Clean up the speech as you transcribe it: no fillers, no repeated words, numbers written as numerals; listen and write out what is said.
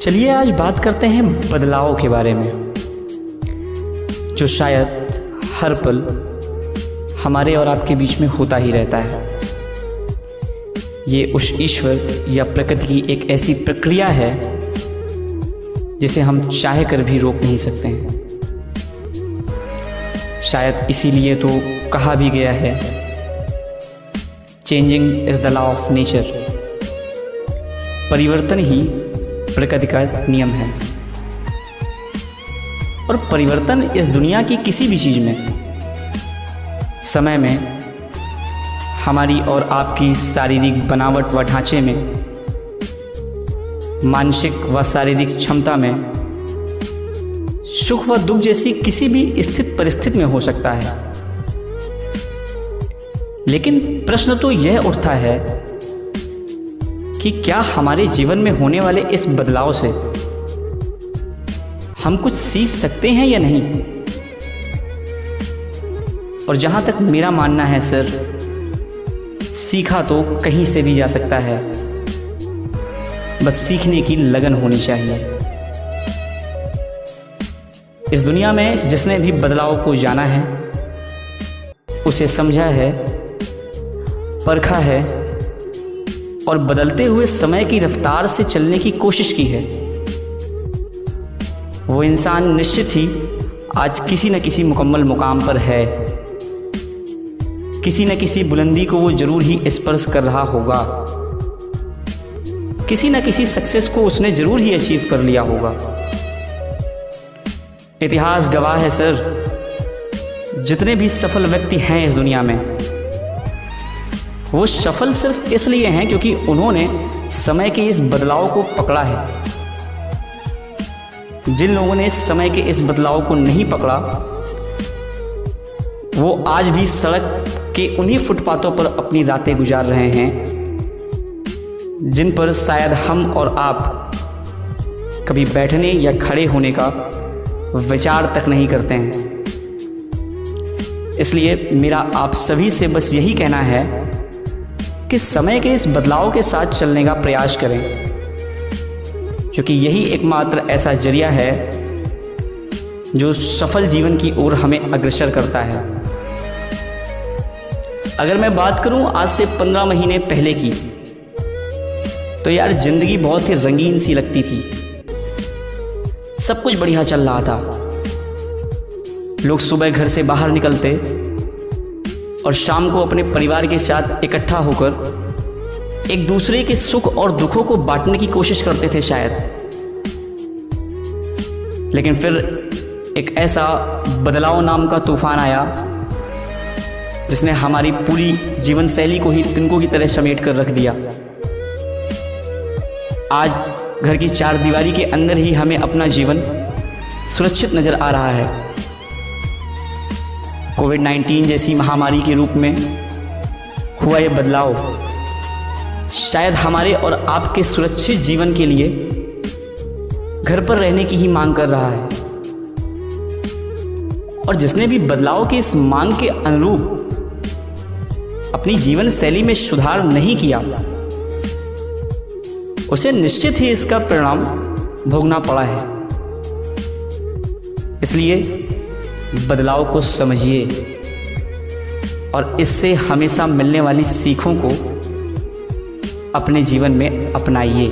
चलिए आज बात करते हैं बदलाव के बारे में, जो शायद हर पल हमारे और आपके बीच में होता ही रहता है। ये उस ईश्वर या प्रकृति की एक ऐसी प्रक्रिया है जिसे हम चाह कर भी रोक नहीं सकते हैं। शायद इसीलिए तो कहा भी गया है, changing is the law of nature. परिवर्तन ही प्रकृति का नियम है, और परिवर्तन इस दुनिया की किसी भी चीज में, समय में, हमारी और आपकी शारीरिक बनावट व ढांचे में, मानसिक व शारीरिक क्षमता में, सुख व दुख जैसी किसी भी स्थित परिस्थिति में हो सकता है। लेकिन प्रश्न तो यह उठता है कि क्या हमारे जीवन में होने वाले इस बदलाव से हम कुछ सीख सकते हैं या नहीं। और जहां तक मेरा मानना है सर, सीखा तो कहीं से भी जा सकता है, बस सीखने की लगन होनी चाहिए। इस दुनिया में जिसने भी बदलाव को जाना है, उसे समझा है, परखा है और बदलते हुए समय की रफ्तार से चलने की कोशिश की है, वो इंसान निश्चित ही आज किसी न किसी मुकम्मल मुकाम पर है। किसी न किसी बुलंदी को वो जरूर ही स्पर्श कर रहा होगा, किसी न किसी सक्सेस को उसने जरूर ही अचीव कर लिया होगा। इतिहास गवाह है सर, जितने भी सफल व्यक्ति हैं इस दुनिया में, वो सफल सिर्फ इसलिए हैं क्योंकि उन्होंने समय के इस बदलाव को पकड़ा है। जिन लोगों ने समय के इस बदलाव को नहीं पकड़ा, वो आज भी सड़क के उन्हीं फुटपाथों पर अपनी रातें गुजार रहे हैं, जिन पर शायद हम और आप कभी बैठने या खड़े होने का विचार तक नहीं करते हैं। इसलिए मेरा आप सभी से बस यही कहना है कि समय के इस बदलाव के साथ चलने का प्रयास करें, क्योंकि यही एकमात्र ऐसा जरिया है जो सफल जीवन की ओर हमें अग्रसर करता है। अगर मैं बात करूं आज से 15 महीने पहले की, तो यार जिंदगी बहुत ही रंगीन सी लगती थी। सब कुछ बढ़िया चल रहा था। लोग सुबह घर से बाहर निकलते और शाम को अपने परिवार के साथ इकट्ठा होकर एक दूसरे के सुख और दुखों को बांटने की कोशिश करते थे शायद। लेकिन फिर एक ऐसा बदलाव नाम का तूफान आया जिसने हमारी पूरी जीवन शैली को ही तिनकों की तरह समेट कर रख दिया। आज घर की चार दीवारी के अंदर ही हमें अपना जीवन सुरक्षित नजर आ रहा है। कोविड-19 जैसी महामारी के रूप में हुआ यह बदलाव शायद हमारे और आपके सुरक्षित जीवन के लिए घर पर रहने की ही मांग कर रहा है। और जिसने भी बदलाव की इस मांग के अनुरूप अपनी जीवन शैली में सुधार नहीं किया, उसे निश्चित ही इसका परिणाम भोगना पड़ा है। इसलिए बदलाव को समझिए और इससे हमेशा मिलने वाली सीखों को अपने जीवन में अपनाइए।